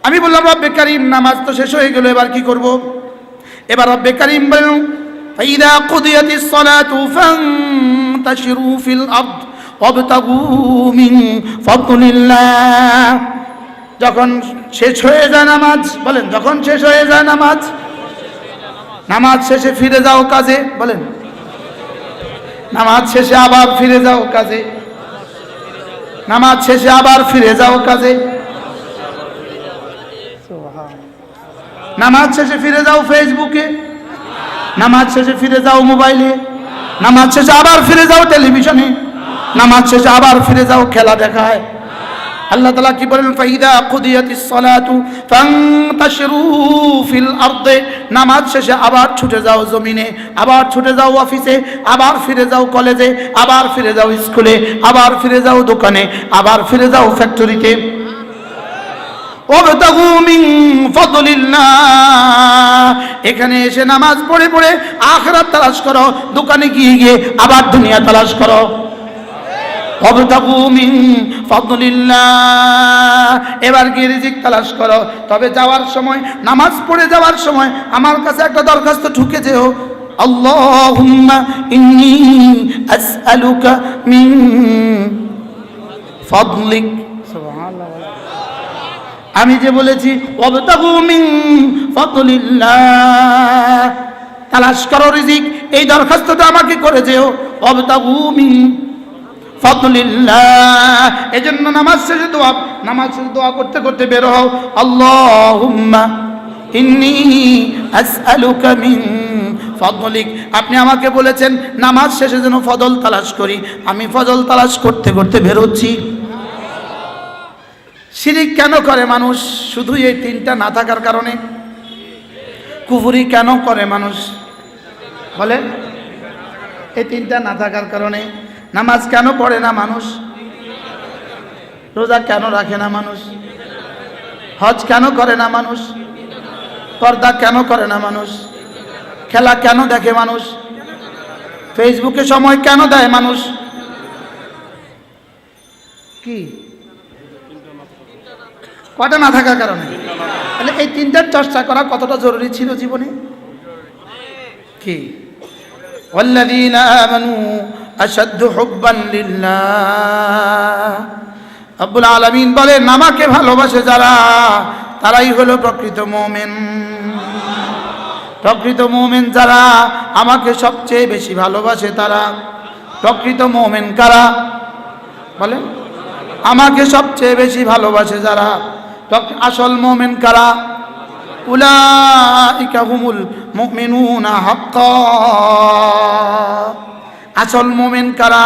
আমি বললাম রব্বে কারীম নামাজ তো শেষ হয়ে গেল, এবার কি করব? এবার রব্বে কারীম বলেন ফাইদা কুদিয়াতিস সালাতু ফান্তাশিরু ফিল আরদ ওয়াবতাগু মিন ফাদলিল্লাহ। যখন শেষ হয়ে যায় নামাজ, বলেন যখন শেষ হয়ে যায় নামাজ, নামাজ শেষে ফিরে যাও কাজে, বলেন নামাজ শেষে আবার ফিরে যাও কাজে, নামাজ শেষে আবার ফিরে যাও কাজে, নামাজ শেষে ফিরে যাও ফেসবুকে, নামাজ শেষে ফিরে যাও মোবাইলে, নামাজ শেষে আবার ফিরে যাও টেলিভিশনে, নামাজ শেষে আবার ফিরে যাও খেলা দেখায়। আল্লাহ তাআলা কি বলেন ফাইদা কুদিয়াতিস সালাতু ফান্তাশিরু ফিল আরদে, নামাজ শেষে আবার ছুটে যাও জমিনে, আবার ছুটে যাও অফিসে, আবার ফিরে যাও কলেজে, আবার ফিরে যাও স্কুলে, আবার ফিরে যাও দোকানে, আবার ফিরে যাও ফ্যাক্টরিতে। ওয়াবতাগু মিন ফাদলিল্লাহ, এখানে এসে নামাজ পড়ে পড়ে আখিরাত তালাশ করো, দোকানে গিয়ে গিয়ে আবার দুনিয়া তালাশ করো। ওয়াবতাগু মিন ফাদলিল্লাহ, এবার গিয়ে রিজিক তালাশ করো। তবে যাওয়ার সময়, নামাজ পড়ে যাওয়ার সময় আমার কাছে একটা দরখাস্ত ঢুকে যেও, আল্লাহুম্মা ইন্নী আসআলুকা মিন ফাদলিক। সুবহানাল্লাহ, আমি যে বলেছি ওয়াবতাগু মিন ফাদলিল্লাহ, তালাশ করো রিজিক, এই দরখাস্তটা আমাকে করে যেও, ওয়াবতাগু মিন ফাদলিল্লাহ। এজন্য নামাজ শেষে দোয়া করতে করতে বের হও, আল্লাহুম্মা ইন্নী আসআলুকা মিন ফাদলিক। আপনি আমাকে বলেছেন নামাজ শেষে যেন ফজল তালাশ করি, আমি ফজল তালাশ করতে করতে বের হচ্ছি। শিরিক কেন করে মানুষ? শুধু এই তিনটা না থাকার কারণে। কুফরি কেন করে মানুষ? বলে এই তিনটা না থাকার কারণে। নামাজ কেন পড়ে না মানুষ? রোজা কেন রাখে না মানুষ? হজ কেন করে না মানুষ? পর্দা কেন করে না মানুষ? খেলা কেন দেখে মানুষ? ফেসবুকে সময় কেন দেয় মানুষ? কি কটা না থাকার কারণে? তাহলে এই তিনটার চর্চা করা কতটা জরুরি ছিল জীবনে? কি ওয়াল্লাযীনা আমানু আশাদ্দু হুব্বান লিল্লাহ। রব্বুল আলামিন বলেন আমাকে ভালোবাসে যারা, তারাই হলো প্রকৃত মুমিন। প্রকৃত মুমিন যারা, আমাকে সবচেয়ে বেশি ভালোবাসে তারা। প্রকৃত মুমিন কারা? বলেন আমাকে সবচেয়ে বেশি ভালোবাসে যারা। আসল মুমিন কারা? উলাইকা হুমুল মুমিনুনা হাক্কা। আসল মুমিন কারা?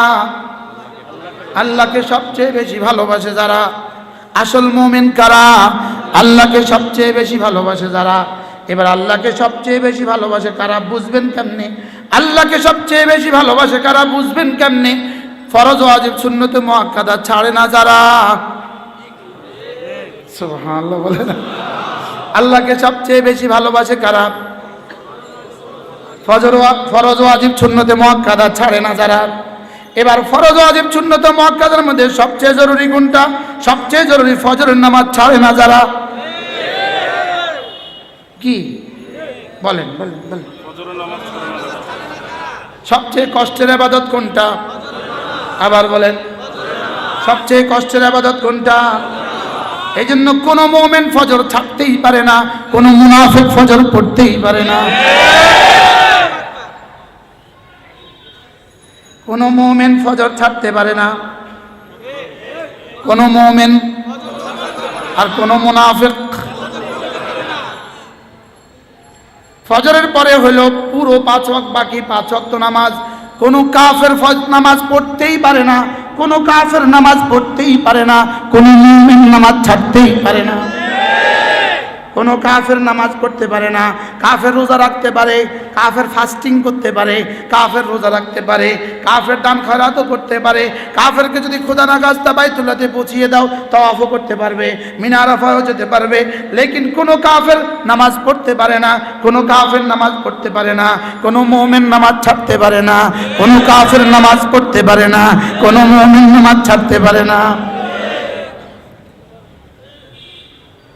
আল্লাহকে সবচেয়ে বেশি ভালোবাসে যারা। আসল মুমিন কারা? আল্লাহকে সবচেয়ে বেশি ভালোবাসে যারা। এবার আল্লাহকে সবচেয়ে বেশি ভালোবাসে কারা বুঝবেন কেমনে? আল্লাহকে সবচেয়ে বেশি ভালোবাসে কারা বুঝবেন কেমনে? ফরজ ওয়াজিব সুন্নত মুআক্কাদা ছাড়ে না যারা। সুবহানাল্লাহ বলে না। আল্লাহকে সবচেয়ে বেশি ভালোবাসে কারা? ফরজ ওয়াজিব সুন্নত মুআক্কাদা ছাড়ে না যারা। এবার ফরজ ওয়াজিব সুন্নত মুআক্কাদার মধ্যে সবচেয়ে জরুরি কোনটা? সবচেয়ে জরুরি ফজরের নামাজ ছাড়ে না যারা। কি বলেন বলেন বলেন? সবচেয়ে কষ্টের ইবাদত কোনটা? আবার বলেন সবচেয়ে কষ্টের ইবাদত কোনটা? এই জন্য কোন মুমিন ফজর ছাড়তেই পারে না, কোন মুনাফিক ফজর পড়তেই পারে না। কোন মুমিন ফজর ছাড়তে পারে না, কোন মুমিন আর কোন মুনাফিক। ফজরের পরে হলো পুরো 5 ওয়াক্ত, বাকি 5 ওয়াক্ত নামাজ কোন কাফের নামাজ পড়তেই পারে না, কোন কাফের নামাজ পড়তেই পারে না, কোন মুমিন নামাজ ছাড়তেই পারে না। কোন কাফের নামাজ পড়তে পারে না। কাফের রোজা রাখতে পারে, কাফের ফাস্টিং করতে পারে, কাফের রোজা রাখতে পারে, কাফের দান খয়রাতও করতে পারে। কাফেরকে যদি খোদা না গাছটা বাইতুল্লাহতে পৌঁছিয়ে দাও তাওয়াফও করতে পারবে, মিনা আরাফাও যেতে পারবে। লেকিন কোন কাফের নামাজ পড়তে পারে না, কোন কাফের নামাজ পড়তে পারে না, কোন মুমিন নামাজ ছাড়তে পারে না, কোন কাফের নামাজ পড়তে পারে না, কোন মুমিন নামাজ ছাড়তে পারে না।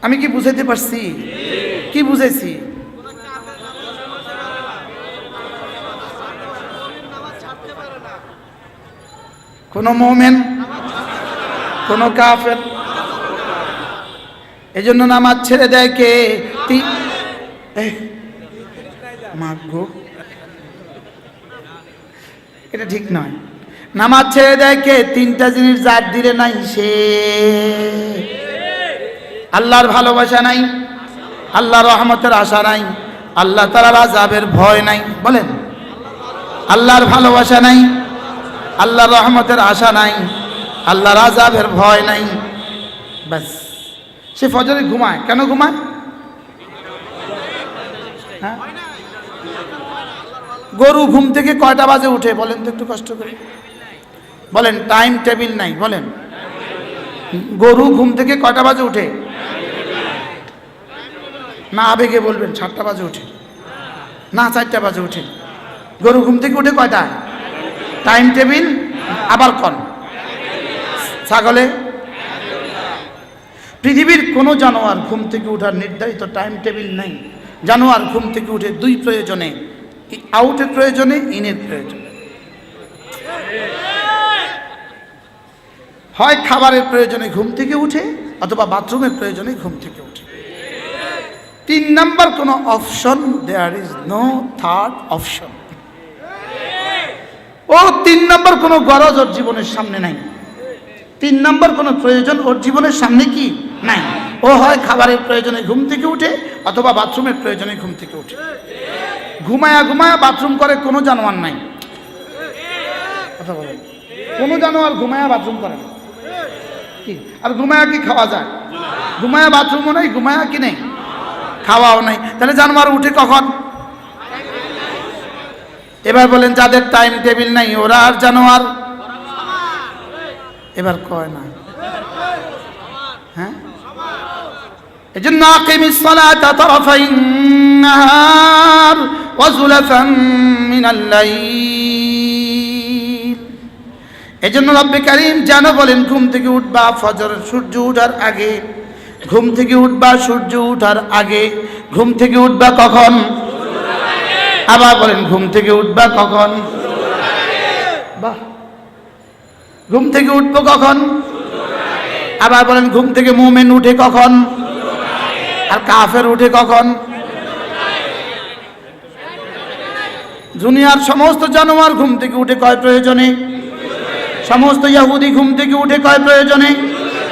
আমি কি বুঝাইতে পারছি? কি বুঝাইছি? কোন মুমিন, কোন কাফের। এজন্য নামাজ ছেড়ে দেয় কে? মাগো, এটা ঠিক নয়। নামাজ ছেড়ে দেয় কে? তিনটা জিনিস যার দিলে নাই সে আল্লাহর ভালোবাসা নাই, আল্লাহর রহমতের আশা নাই, আল্লাহ তাআলার আযাবের ভয় নাই। বলেন, আল্লাহর ভালোবাসা নাই, আল্লাহর রহমতের আশা নাই, আল্লাহর আযাবের ভয় নাই, বাস সে ফজরে ঘুমায়। কেন ঘুমায়? হ্যাঁ? গরু ঘুম থেকে কয়টা বাজে উঠে বলেন তো একটু কষ্ট করে বলেন। টাইম টেবিল নাই। বলেন, গরু ঘুম থেকে কয়টা বাজে উঠে? না আবেগে বলবেন 7টা বাজে উঠে, না 4টা বাজে উঠে। গরু ঘুম থেকে উঠে কয়টায়? Time table. আবার কন ছাগলে। পৃথিবীর কোনো জানোয়ার ঘুম থেকে উঠার নির্ধারিত টাইম টেবিল নাই। জানোয়ার ঘুম থেকে উঠে দুই প্রয়োজনে, আউটের প্রয়োজনে, ইনের প্রয়োজনে। হয় খাবারের প্রয়োজনে ঘুম থেকে উঠে, অথবা বাথরুমের প্রয়োজনে ঘুম থেকে উঠে। 3 নাম্বার কোনো option, there is no third option. ও 3 নাম্বার কোনো গরজ ওর জীবনের সামনে নাই। 3 নাম্বার কোনো প্রয়োজন ওর জীবনের সামনে কি নাই। ও হয় খাবারের প্রয়োজনে ঘুম থেকে উঠে, অথবা বাথরুমের প্রয়োজনে ঘুম থেকে উঠে। ঘুমায়া ঘুমায়া বাথরুম করে কোনো জানোয়ার নাই। কথা বলেন, কোনো জানোয়ার ঘুমায়া বাথরুম করে না কি? আর ঘুমায়া কি খাওয়া যায়? ঘুমায়া বাথরুমও নেই, ঘুমায়া কি নেই, খাওয়াও নাই। তাহলে জানোয়ার উঠে কখন? এবার বলেন, যাদের টাইম টেবিল নাই ওরা আর জানোয়ার? এবার কয় না। হ্যাঁ, এজন্য আকিমিস সালাতা তারাফাইন নাহার ওয়া যুলাফান মিনাল লাইল। এজন্য রব্বে কারীম যেন বলেন, ঘুম থেকে উঠবা ফজর সূর্য ওঠার আগে, ঘুম থেকে উঠবা সূর্য ওঠার আগে। ঘুম থেকে উঠবা কখন? আবার বলেন, ঘুম থেকে উঠবা কখন? বাহ, ঘুম থেকে উঠবো কখন? আবার বলেন, ঘুম থেকে মুমিন উঠে কখন? আর কাফের উঠে কখন? দুনিয়ার সমস্ত জানোয়ার ঘুম থেকে উঠে কয় প্রয়োজনে? সমস্ত ইহুদি ঘুম থেকে উঠে কয় প্রয়োজনে?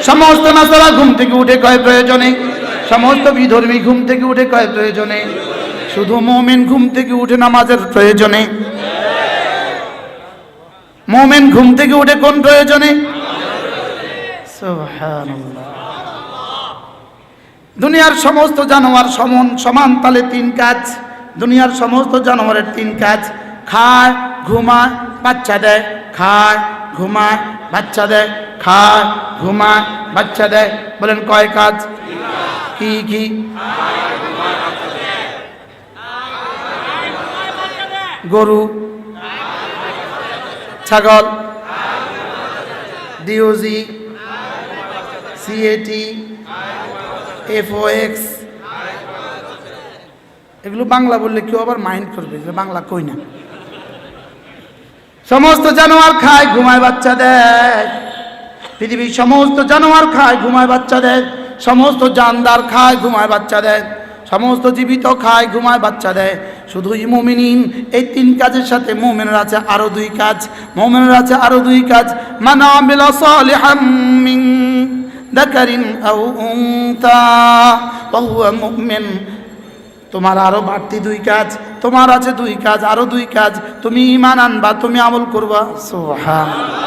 সমস্ত নাসারা ঘুম থেকে উঠে কয় প্রয়োজনে? সমস্ত বিধর্মী ঘুম থেকে উঠে কয় প্রয়োজনে? শুধু মুমিন ঘুম থেকে উঠে নামাজের প্রয়োজনে। মুমিন ঘুম থেকে উঠে কোন প্রয়োজনে? সুবহানাল্লাহ। দুনিয়ার সমস্ত জানোয়ার সমান তালে 3 কাজ। দুনিয়ার সমস্ত জানোয়ারের 3 কাজ: খায়, ঘুমায়, বাচ্চা দেয়। খায়, ঘুমায়, বাচ্চা দেয়। খায়, ঘুমায়, বাচ্চা দেয়। বলেন কয় কাজ? কি কি? গরু, ছাগল, ডিওজি, সিএটি, এফওএক্স, এগুলো বাংলা বললে কেউ আবার মাইন্ড করবে যে বাংলা কই না। সমস্ত জানোয়ার খায়, ঘুমায়, বাচ্চা দেয়। পৃথিবীর সমস্ত জানোয়ার খায়, ঘুমায়, বাচ্চা দেয়। সমস্ত জানদার খায়, ঘুমায়, বাচ্চা দেয়। সমস্ত জীবিত খায়, ঘুমায়, বাচ্চা দেয়। শুধুই মুমিনিন এই 3 কাজের সাথে মুমিনের আছে আরো 2 কাজ। মুমিনের আছে আরো 2 কাজ। মান আমিলা সালিহাম মিন যাকারিন আও উনসা ওয়া হুয়া মুমিন। তোমার আরো বাড়তি 2 কাজ। তোমার আছে 2 কাজ, আরো 2 কাজ। তুমি ঈমান আনবা, তুমি আমল করবা। সুবহানাল্লাহ।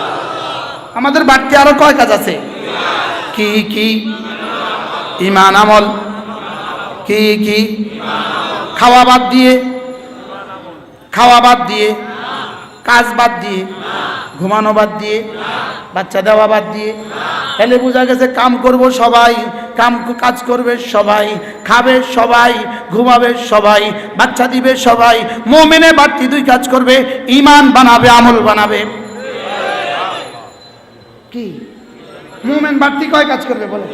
আমাদের বাড়তি আরো কয় কাজ আছে? কি কি? ঈমান, আমল। কি কি? খাওয়া বাদ দিয়ে, খাওয়া বাদ দিয়ে, কাজ বাদ দিয়ে, ঘুমানো বাদ দিয়ে, বাচ্চা দেওয়া বাদ দিয়ে। তাহলে বোঝা গেছে কাম করব সবাই, কাজ করবে সবাই, খাবে সবাই, ঘুমাবে সবাই, বাচ্চা দিবে সবাই। মুমিনে বাড়তি 2 কাজ করবে, ঈমান বানাবে, আমল বানাবে। কি মুমিন বাড়তি কয় কাজ করবে বলেন?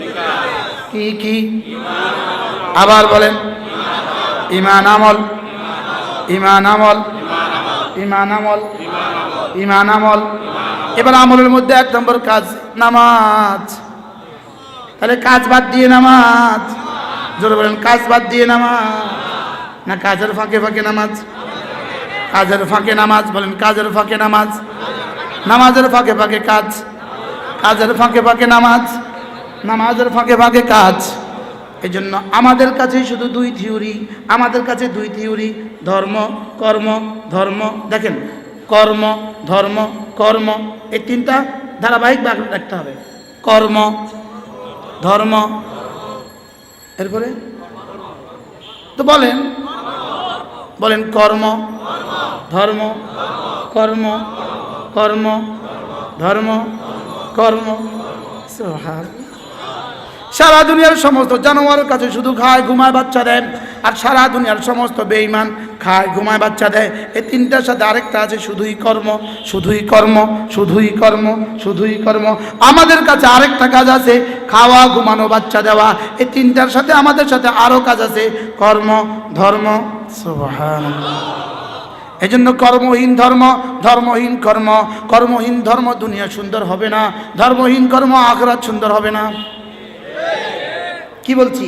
কি কি? আবার বলেন। ঈমান আমল, ঈমান আমল, ঈমান আমল, ঈমান আমল। এবার আমলের মধ্যে 1 নম্বর কাজ নামাজ। তাহলে কাজ বাদ দিয়ে নামাজ, জোরে বলেন, কাজ বাদ দিয়ে নামাজ না কাজের ফাঁকে ফাঁকে নামাজ? কাজের ফাঁকে নামাজ বলেন, কাজের ফাঁকে নামাজ, নামাজের ফাঁকে ফাঁকে কাজ, কাজের ফাঁকে ফাঁকে নামাজ, নামাজের ফাঁকে ফাঁকে কাজ। এই জন্য আমাদের কাছে শুধু 2 থিওরি, আমাদের কাছে 2 থিওরি, ধর্ম কর্ম ধর্ম। দেখেন, কর্ম ধর্ম কর্ম, এই 3টা ধারাবাহিক ভাগ রাখতে হবে। কর্ম ধর্ম, এরপরে তো বলেন, বলেন কর্ম ধর্ম কর্ম কর্ম ধর্ম কর্ম। সারা দুনিয়ার সমস্ত জানোয়ারের কাছে শুধু খায় ঘুমায় বাচ্চা দেয়, আর সারা দুনিয়ার সমস্ত বেঈমান খায় ঘুমায় বাচ্চা দেয়। এই 3টার সাথে আরেকটা আছে শুধুই কর্ম, শুধুই কর্ম, শুধুই কর্ম, শুধুই কর্ম। আমাদের কাছে আরেকটা কাজ আছে, খাওয়া ঘুমানো বাচ্চা দেওয়া। এই 3টার সাথে আমাদের সাথে আরো কাজ আছে, কর্ম ধর্ম। সুবহানাল্লাহ। এই জন্য কর্মহীন ধর্ম, ধর্মহীন কর্ম, কর্মহীন ধর্ম দুনিয়া সুন্দর হবে না, ধর্মহীন কর্ম আখিরাত সুন্দর হবে না। কি বলছি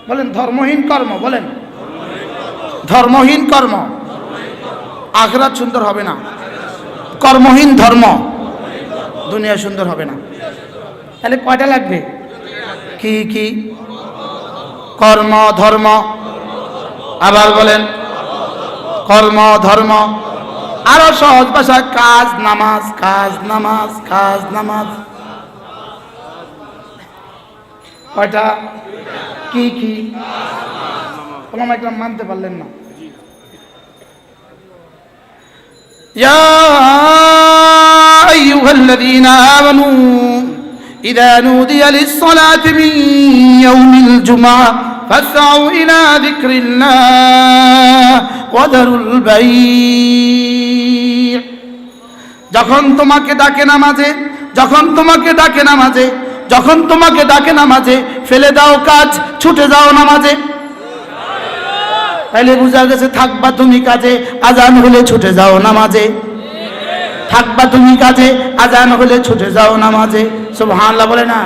বলেন? ধর্মহীন কর্ম বলেন, ধর্মহীন কর্ম আখিরাত সুন্দর হবে না, কর্মহীন ধর্ম দুনিয়া সুন্দর হবে না। তাহলে কয়টা লাগবে? কি কি? কর্ম ধর্ম, আবার বলেন কর্ম ধর্ম। আরো সহজ ভাষা, কাজ নামাজ, কাজ নামাজ, কাজ নামাজ। কয়টা? কি কি? ওলামা একরাম মানতে পারলেন না। ইয়া আইয়ুহাল্লাযীনা আমানু ইযা নুদিয়া লিস-সালাতি মিন ইয়াউমিল জুমআহ ফাসআউ ইলা যিকরিল্লাহ ওয়া দারুল বাই'। যখন তোমাকে ডাকে নামাজে, যখন তোমাকে ডাকে নামাজে, যখন তোমাকে ডাকে নামাজে, ফেলে দাও কাজ, ছুটে যাও নামাজে। তাইলে বুঝা গেছে থাকবা তুমি কাজে, আজান হলে ছুটে যাও নামাজে। থাকবা তুমি কাজে, আজান হলে ছুটে যাও নামাজে। সুবহানাল্লাহ বলে না?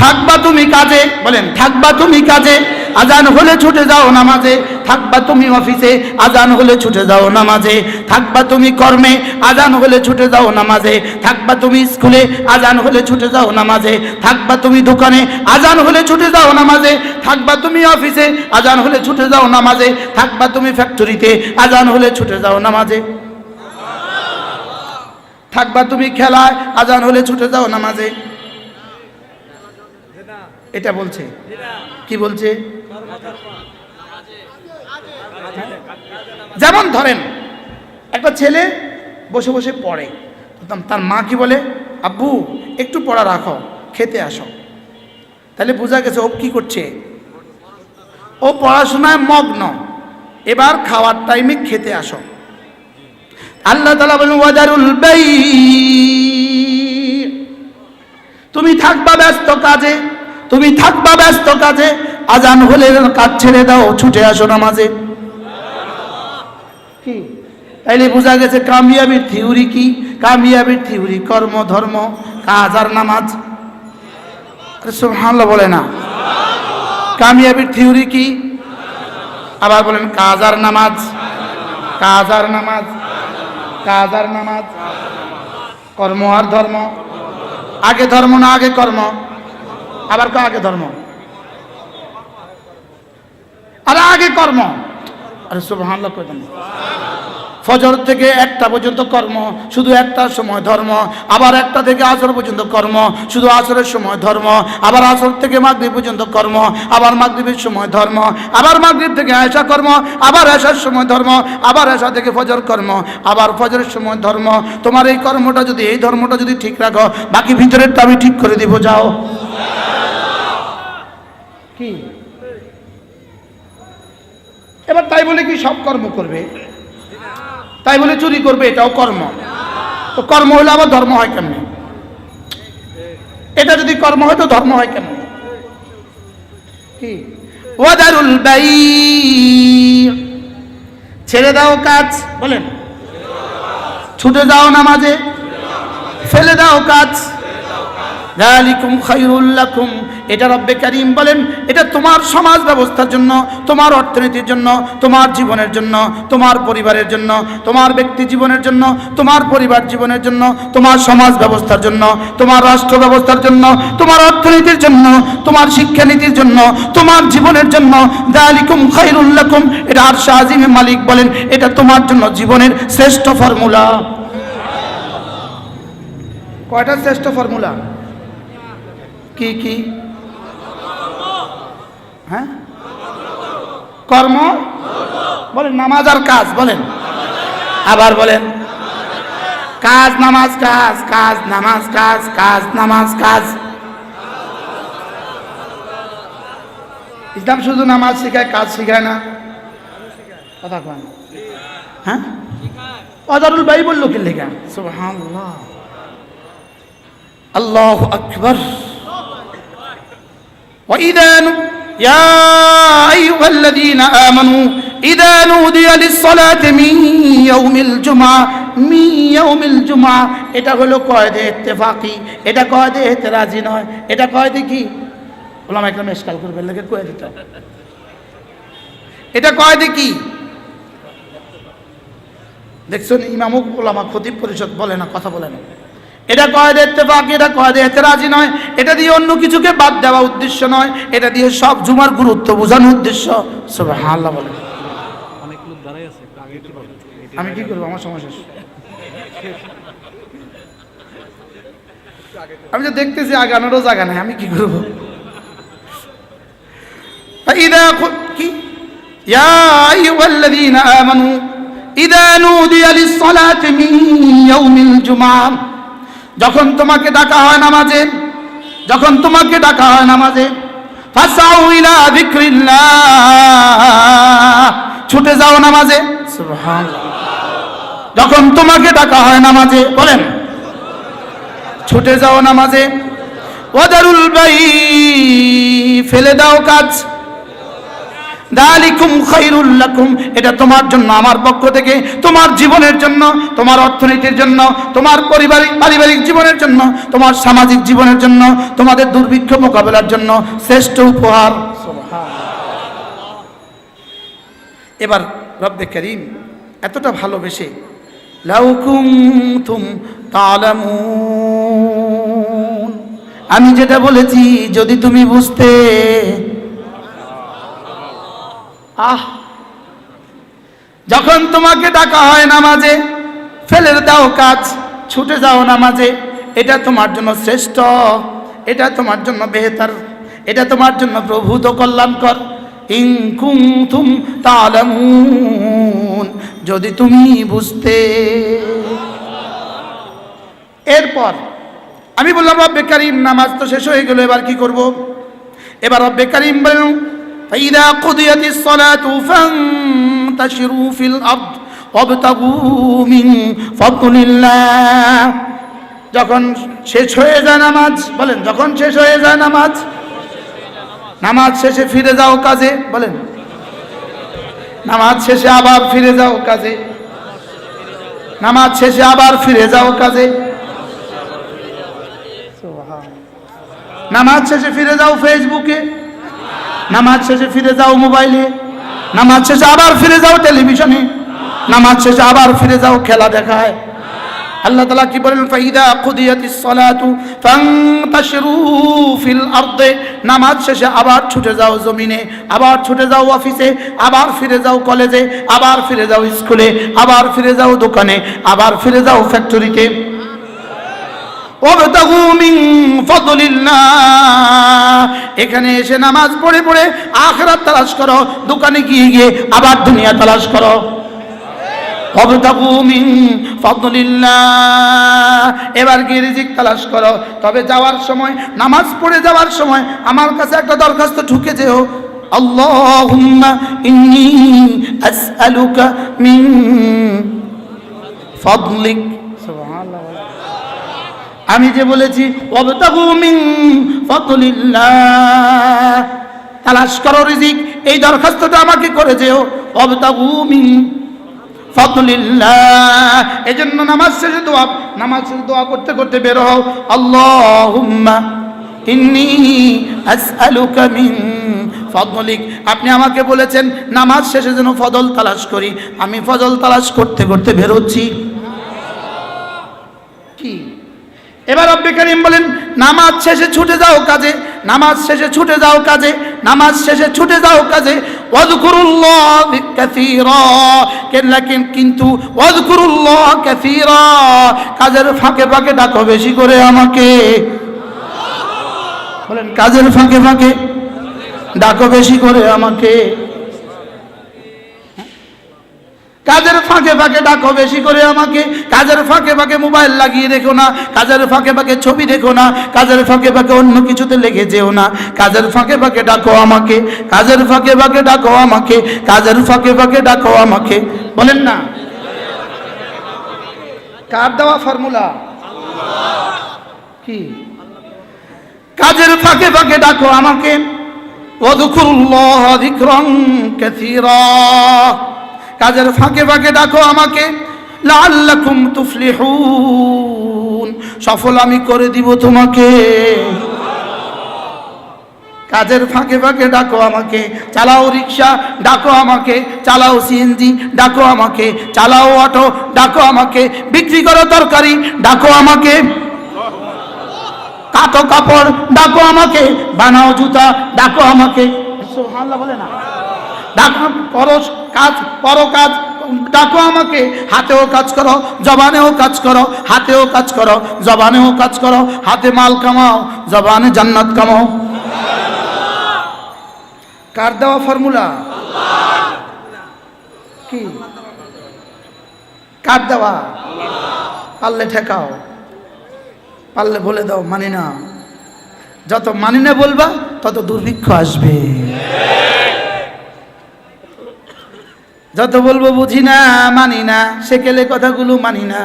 থাকবা তুমি কাজে, বলেন থাকবা তুমি কাজে, আজান হলে ছুটে যাও নামাজে। থাকবা তুমি অফিসে, আজান হলে ছুটে যাও নামাজে। থাকবা তুমি কর্মে, আজান হলে ছুটে যাও নামাজে। থাকবা তুমি স্কুলে, আজান হলে ছুটে যাও নামাজে। থাকবা তুমি দোকানে, আজান হলে ছুটে যাও নামাজে। থাকবা তুমি অফিসে, আজান হলে ছুটে যাও নামাজে। থাকবা তুমি ফ্যাক্টরিতে, আজান হলে ছুটে যাও নামাজে। থাকবা তুমি খেলায়, আজান হলে ছুটে যাও নামাজে। এটা বলছে, কি বলছে? যেমন ধরেন একটা ছেলে বসে বসে পড়ে, তার মা কি বলে, আব্বু একটু পড়া রাখো, খেতে আসো। তাহলে বোঝা গেছে ও কি করছে, ও পড়াশোনায় মগ্ন, এবার খাওয়ার টাইমে খেতে আসো। আল্লাহ তাআলা বলেন ওয়াদারুল বাই', তুমি থাকবা ব্যস্ত কাজে, তুমি থাকবা ব্যস্ত কাজে, আজান হলে কাজ ছেড়ে দাও, ছুটে আসো নামাজে। কি? তাইলে বোঝা গেছে কামিয়াবির থিওরি কি? কামিয়াবির থিওরি কর্ম ধর্ম কাজ আর নামাজ। সুবহানাল্লাহ বলে না? কামিয়াবির থিওরি কি? আবার বলেন কাজ আর নামাজ, কাজ আর নামাজ, কাজ আর নামাজ, কর্ম আর ধর্ম। আগে ধর্ম না আগে কর্ম? আবার আগে ধর্ম আর আগে কর্ম। আরে সুবহানাল্লাহ কই দেন। ফজর থেকে 1টা পর্যন্ত কর্ম, শুধু 1টার সময় ধর্ম। আবার 1টা থেকে আসর পর্যন্ত কর্ম, শুধু আসরের সময় ধর্ম। আবার আসর থেকে মাগরিব পর্যন্ত কর্ম, আবার মাগরিবের সময় ধর্ম। আবার মাগরিব থেকে এশা কর্ম, আবার এশার সময় ধর্ম। আবার এশা থেকে ফজর কর্ম, আবার ফজরের সময় ধর্ম। তোমার এই কর্মটা যদি, এই ধর্মটা যদি ঠিক রাখো, বাকি ভিতরেরটা আমি ঠিক করে দিব। যাও। কি এবার তাই বলে কি সব কর্ম করবে? তাই বলে চুরি করবে এটাও কর্ম? তো কর্ম হলে আবার ধর্ম হয় কেমনে? এটা যদি কর্ম হয় তো ধর্ম হয় কেমনে? কি ওয়াদারুল বাই, ছেড়ে দাও কাজ, বলেন ছুটে যাও নামাজে, ফেলে দাও কাজ। যালিকুম খায়রুল লাকুম, এটা রব্বে কারীম বলেন এটা তোমার সমাজ ব্যবস্থার জন্য, তোমার অর্থনীতির জন্য, তোমার জীবনের জন্য, তোমার পরিবারের জন্য, তোমার ব্যক্তি জীবনের জন্য, তোমার পরিবার জীবনের জন্য, তোমার সমাজ ব্যবস্থার জন্য, তোমার রাষ্ট্র ব্যবস্থার জন্য, তোমার অর্থনীতির জন্য, তোমার শিক্ষানীতির জন্য, তোমার জীবনের জন্য। যালিকুম খায়রুল লাকুম, এটা আরশ আজিমের মালিক বলেন এটা তোমার জন্য জীবনের শ্রেষ্ঠ ফর্মুলা। কয়টা শ্রেষ্ঠ ফর্মুলা? কি কি? হ্যাঁ, কর্ম বলেন, নামাজ আর কাজ বলেন, আবার বলেন কাজ নামাজ কাজ, কাজ নামাজ কাজ, কাজ নামাজ কাজ। ইসলাম শুধু নামাজ শেখায়, কাজ শেখায় না। কথা কয় না? হ্যাঁ, ওয়াদারুল বাই বললো কি লেখা? সুবহানাল্লাহ, আল্লাহু আকবার। وإذا يا أيها الذين آمنوا إذا نودي للصلاة من يوم الجمعة من يوم الجمعة, এটা হলো কয়েদে ইত্তেফাকি, এটা কয়েদে এতেরাজি নয়, এটা কয়েদে কি ওলামা একরাম ইশকাল করবে লাগে কয়েদে দিতে, এটা কয়েদে কি দেখছেন? ইমাম ওলামা খতিব পরিষদ বলে না, কথা বলে না। এটা কয়েদে ইত্তেফাক, এটা কয়েদে এতেরাজি নয়, এটা দিয়ে অন্য কিছুকে বাদ দেওয়া উদ্দেশ্য নয়, এটা দিয়ে সব জুমার গুরুত্ব বোঝানোর উদ্দেশ্য। সুবহানাল্লাহ বলে। অনেক লোক দাঁড়ায় আছে, আগে কি বলে? আমি কি করবো? আমার সমস্যা শেষ। আমি তো দেখতেছি আগানোরও জায়গা নাই, আমি কি করবো? কি ইয়া আইয়ুহাল্লাযীনা আমানু ইযা নুদিয়া লিস-সালাতি মিন ইয়াউমিল জুমআহ, যখন তোমাকে ডাকা হয় নামাজে, যখন তোমাকে ডাকা হয় নামাজে, ফাসাউ ইলা যিকরিল্লাহ, ছুটে যাও নামাজে। সুবহানাল্লাহ, যখন তোমাকে ডাকা হয় নামাজে, বলেন ছুটে যাও নামাজে। ওয়াদারুল বাই, ফেলে দাও কাজ। যালিকুম খায়রুল লাকুম, এটা তোমার জন্য আমার পক্ষ থেকে, তোমার জীবনের জন্য, তোমার অর্থনীতির জন্য, তোমার পারিবারিক জীবনের জন্য, তোমার সামাজিক জীবনের জন্য, তোমাদের দুর্ভিক্ষ মোকাবেলার জন্য শ্রেষ্ঠ উপহার। এবার রব্বে কারীম এতটা ভালোবেসে লাউ কুনতুম তা'লামুন, আমি যেটা বলেছি যদি তুমি বুঝতে। যখন তোমাকে ডাকা হয় নামাজে, ফেলে দাও কাজ, ছুটে যাও নামাজে, এটা তোমার জন্য শ্রেষ্ঠ, এটা তোমার জন্য বেহতর, এটা তোমার জন্য প্রভূত কল্যাণকর। ইন কুনতুম তা'লামুন, যদি তুমি বুঝতে। এরপর আমি বললাম রব্বে কারীম নামাজ তো শেষ হয়ে গেল, এবার কি করব? এবার রব্বে কারীম বলেন فإذا قضيت الصلاة فانتشروا في الأرض وابتغوا من فضل الله, যখন শেষ হয়ে যায় নামাজ, বলেন যখন শেষ হয়ে যায় নামাজ, নামাজ শেষে ফিরে যাও কাজে, বলেন নামাজ শেষে আবার ফিরে যাও কাজে, নামাজ শেষে আবার ফিরে যাও কাজে, নামাজ শেষে ফিরে যাও ফেসবুকে, নামাজ শেষে ফিরে যাও মোবাইলে, নামাজ শেষে আবার ফিরে যাও টেলিভিশনে, নামাজ শেষে আবার ফিরে যাও খেলা দেখায়। আল্লাহ তাআলা কি বলেন? ফাইদা কুদিয়াতিস সালাতু ফান্তাশিরু ফিল আরদে, নামাজ শেষে আবার ছুটে যাও জমিনে, আবার ছুটে যাও অফিসে, আবার ফিরে যাও কলেজে, আবার ফিরে যাও স্কুলে, আবার ফিরে যাও দোকানে, আবার ফিরে যাও ফ্যাক্টরিতে। ওয়াবতাগু মিন ফাদলিল্লাহ, এখানে এসে নামাজ পড়ে পড়ে আখিরাত তালাশ করো, দোকানে গিয়ে গিয়ে আবার দুনিয়া তালাশ করো। ওয়াবতাগু মিন ফাদলিল্লাহ, এবার গিয়ে রিজিক তালাশ করো। তবে যাওয়ার সময়, নামাজ পড়ে যাওয়ার সময় আমার কাছে একটা দরখাস্ত ঢুকে যেও, আল্লাহুম্মা ইন্নী আসআলুকা মিন ফাদলিক। সুবহানাল্লাহ। আমি যে বলেছি ওয়াবতাগু মিন ফাদলিল্লাহ, তালাশ করো রিজিক, এই দরখাস্তটা আমাকে করে যেও। ওয়াবতাগু মিন ফাদলিল্লাহ, এজন্য নামাজ শেষে দোয়া করতে করতে বের হও। আল্লাহুম্মা ইন্নী আসআলুকা মিন ফাদলিক। আপনি আমাকে বলেছেন নামাজ শেষে যেন ফজল তালাশ করি, আমি ফজল তালাশ করতে করতে বের হচ্ছি। কি এবার রব্বে কারীম বলেন নামাজ শেষে ছুটে যাও কাজে, নামাজ শেষে ছুটে যাও কাজে, নামাজ শেষে ছুটে যাও কাজে। ওয়াযকুরুল্লাহ কাসীরা, কিন্তু ওয়াযকুরুল্লাহ কাসীরা, কাজের ফাঁকে ফাঁকে ডাকো বেশি করে আমাকে। বলেন কাজের ফাঁকে ফাঁকে ডাকো বেশি করে আমাকে। কাজের ফাঁকে ফাঁকে ডাকো বেশি করে আমাকে। কাজের ফাঁকে ফাঁকে মোবাইল লাগিয়ে রেখো না, কাজের ফাঁকে ফাঁকে ছবি দেখো না, কাজের ফাঁকে ফাঁকে অন্য কিছুতে লেগে যেও না। কাজের ফাঁকে ফাঁকে ডাকো আমাকে, কাজের ফাঁকে ফাঁকে ডাকো আমাকে, কাজের ফাঁকে ফাঁকে ডাকো আমাকে। বলেন না, কার দেওয়া ফর্মুলা? কি? কাজের ফাঁকে ফাঁকে ডাকো আমাকে। ওয়াযকুরুল্লাহ যিকরান কাসীরা, কাজের ফাঁকে ফাঁকে ডাকো আমাকে। লাআল্লাকুম তুফলিহুন, সফল আমি করে দিব তোমাকে। কাজের ফাঁকে ফাঁকে ডাকো আমাকে। চালাও রিক্সা, ডাকো আমাকে। চালাও সিএনজি, ডাকো আমাকে। চালাও অটো, ডাকো আমাকে। বিক্রি করো তরকারি, ডাকো আমাকে। কাটো কাপড়, ডাকো আমাকে। বানাও জুতা, ডাকো আমাকে। সুবহানাল্লাহ বলে না? ডাকো, করো কাজ, করো কাজ, ডাকো আমাকে। হাতেও কাজ করো, জবানেও কাজ করো। হাতেও কাজ করো, জবানেও কাজ করো। হাতে মাল কামাও, জবানে জান্নাত কামাও। কার দেওয়া ফর্মুলা? কি? কার দেওয়া? পারলে ঠেকাও, পারলে বলে দাও মানি না। যত মানি না বলবা তত দুর্ভিক্ষ আসবে। যত বলবো বুঝি না, মানি না, সেকেলে কথাগুলো মানি না,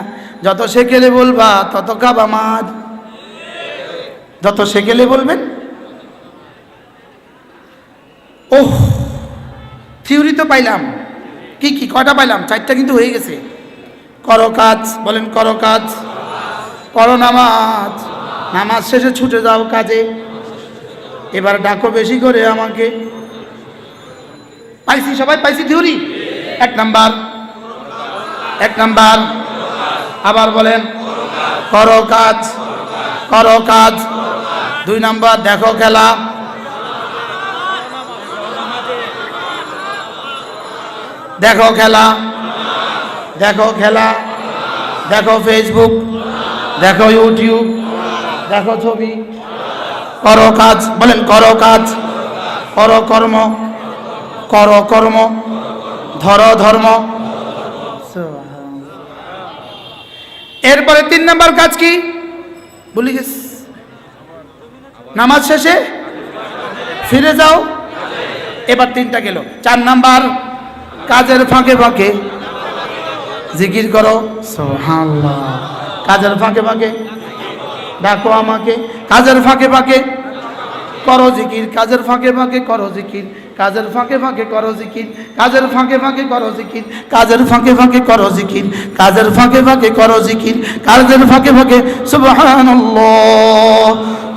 যত সেকেলে বলবা তত কাবা মার। যত সেকেলে বলবেন। ওহ, থিওরি তো পাইলাম, কি কি কয়টা পাইলাম? 4টা কিন্তু হয়ে গেছে। করো কাজ, বলেন করো কাজ, করো নামাজ, নামাজ শেষে ছুটে যাও কাজে। এবার ডাকো বেশি করে আমাকে। পাইছি, সবাই পাইছি থিওরি। 1 number, 1 number. আবার বলেন করো কাজ, করো কাজ। 2 নাম্বার দেখো খেলা। দেখো খেলা, দেখো খেলা, দেখো ফেসবুক, দেখো ইউটিউব, দেখো ছবি। করো কাজ, বলেন করো কাজ, করো কর্ম, করো কর্ম, ধরো ধর্ম। এরপরে 3 নাম্বার কাজ কি বলি গেছি? নামাজ শেষে ফিরে যাও। এবার 3টা গেল। 4 নাম্বার কাজের ফাঁকে ফাঁকে জিকির করো। সুবহানাল্লাহ। কাজের ফাঁকে ফাঁকে ডাকো আমাকে। কাজের ফাঁকে ফাঁকে করো জিকির, কাজের ফাঁকে ফাঁকে করো জিকির, কাজের ফাঁকে ফাঁকে করো জিকির, কাজের ফাঁকে ফাঁকে করো জিকির, কাজের ফাঁকে ফাঁকে করো জিকির, কাজের ফাঁকে ফাঁকে করো জিকির, কাজের ফাঁকে ফাঁকে। সুবহানাল্লাহ,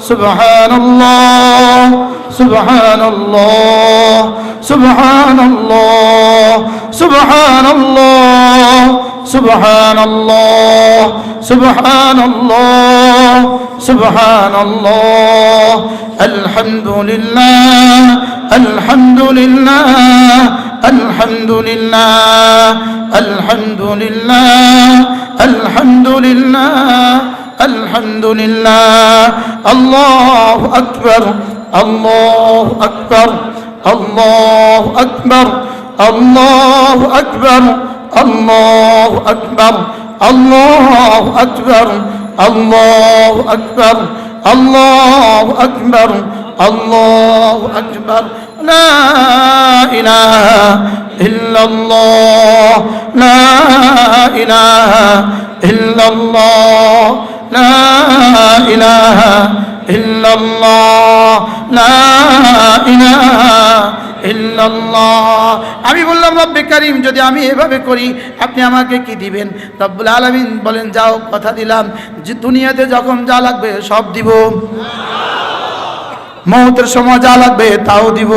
সুবহানাল্লাহ, সুবহানাল্লাহ, সুবহানাল্লাহ, সুবহানাল্লাহ, সুবহানাল্লাহ, সুবহানাল্লাহ, সুবহানাল্লাহ। আলহামদুলিল্লাহ, আলহামদুলিল্লাহ, আলহামদুলিল্লাহ, আলহামদুলিল্লাহ, আলহামদুলিল্লাহ, আলহামদুলিল্লাহ। আল্লাহু আকবার, আল্লাহু আকবার, আল্লাহু আকবার, আল্লাহু আকবার, আল্লাহু আকবার, আল্লাহু আকবার, আল্লাহু আকবার, আল্লাহু আকবার, আল্লাহু আকবার। লা ইলাহা ইল্লাল্লাহ, লা ইলাহা ইল্লাল্লাহ, লা ইলাহা ইল্লাল্লাহ, লা ইলাহা ইল্লাল্লাহ। আমি বললাম রব্বে কারীম, যদি আমি এভাবে করি আপনি আমাকে কি দিবেন? রব্বুল আলামিন বলেন, যাও, কথা দিলাম যে দুনিয়াতে যখন যা লাগবে সব দিব, মওতের সময় যা লাগবে তাও দিব,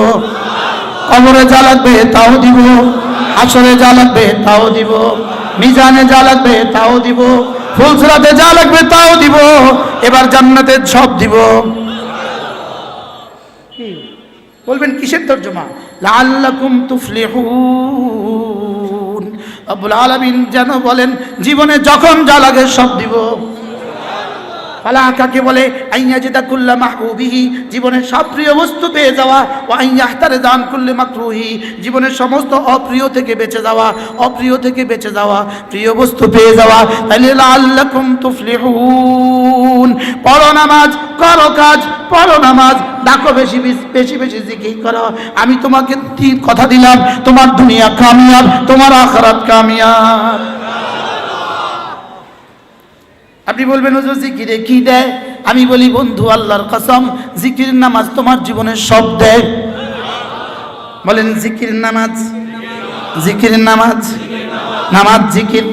কবরে যা লাগবে তাও দিব, হাসরে যা লাগবে তাও দিব, মিজানে যা লাগবে তাও দিব, ফুলসিরাতে যা লাগবে তাও দিব, এবার জান্নাতে সব দিব। কি বলবেন? কিসের তরজমা? লাআল্লাকুম তুফলিহুন। রব্বুল আলামিন যেন বলেন জীবনে যখন যা লাগে সব দিব। ফালাহ কাকে বলে? আইয়াজিদা কুল্লা মাহবুবিহি, জীবনের সব প্রিয় বস্তু পেয়ে যাওয়া, ওয়া আইয়াহতারে জান কুল্লি মাকরুহি, জীবনের সমস্ত অপ্রিয় থেকে বেঁচে যাওয়া, অপ্রিয় থেকে বেঁচে যাওয়া, প্রিয় বস্তু পেয়ে যাওয়া। তাহলে লাআল্লাকুম তুফলিহুন। পড়ো নামাজ, করো কাজ, পড়ো নামাজ, ডাকো বেশি বেশি বেশি জিকির করো। আমি তোমাকে কথা দিলাম, তোমার দুনিয়া কামিয়াব, তোমার আখিরাত কামিয়াব। আপনি বলবেন হুজুর জিকিরে কি দেয়? আমি বলি বন্ধু আল্লাহর কসম, জিকির নামাজ তোমার জীবনের সব দেয়। বলেন জিকির নামাজ, জিকির নামাজ, নামাজ জিকির,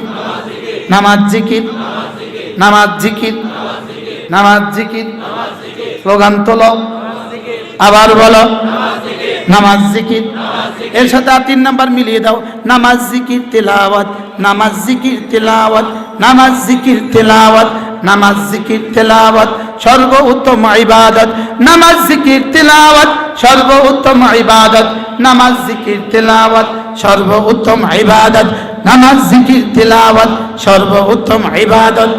নামাজ জিকির, নামাজ জিকির, নামাজ জিকির। স্লোগান তোলো, আবার বলো, নামাজ জিকির। এর সাথে 3 নাম্বার মিলিয়ে দাও, নামাজ জিকির তেলাওয়াত, নামাজ জিকির তেলাওয়াত, নামাজ জিকির তেলাওয়াত, নামাজ জিকির তেলাওয়াত সর্বোত্তম ইবাদত, নামাজ জিকির তেলাওয়াত সর্বোত্তম ইবাদত, নামাজ জিকির তেলাওয়াত সর্বোত্তম ইবাদত, নামাজ জিকির তেলাওয়াত সর্বোত্তম ইবাদত।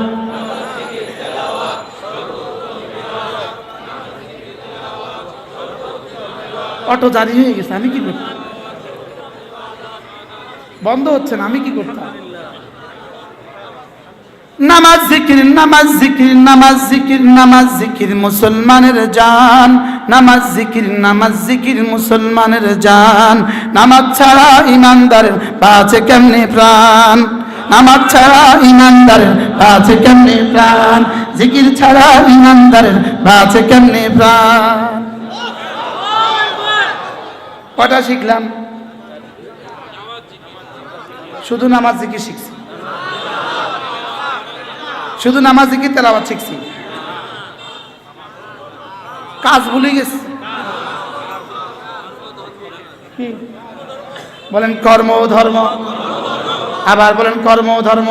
অটো জারি হয়ে গেছে, আমি কি করতাম? বন্ধ হচ্ছে না, আমি কি করতাম? নামাজ জিকির, নামাজ জিকির, নামাজ জিকির, নামাজ জিকির মুসলমানের জান, নামাজ জিকির, নামাজ জিকির মুসলমানের জান। নামাজ ছাড়া ইমানদারের বাঁচে কেমনে প্রাণ, নামাজ ছাড়া ইমানদারের বাঁচে কেমনে প্রাণ, জিকির ছাড়া ইমানদারের বাঁচে কেমনে প্রাণ। কটা শিখলাম? শুধু নামাজ জিকির শিখছি, শুধু নামাজ জিকির তেলাওয়াত শিখছি, কাজ ভুলে গেছি। বলেন কর্ম ও ধর্ম, আবার বলেন কর্ম ও ধর্ম।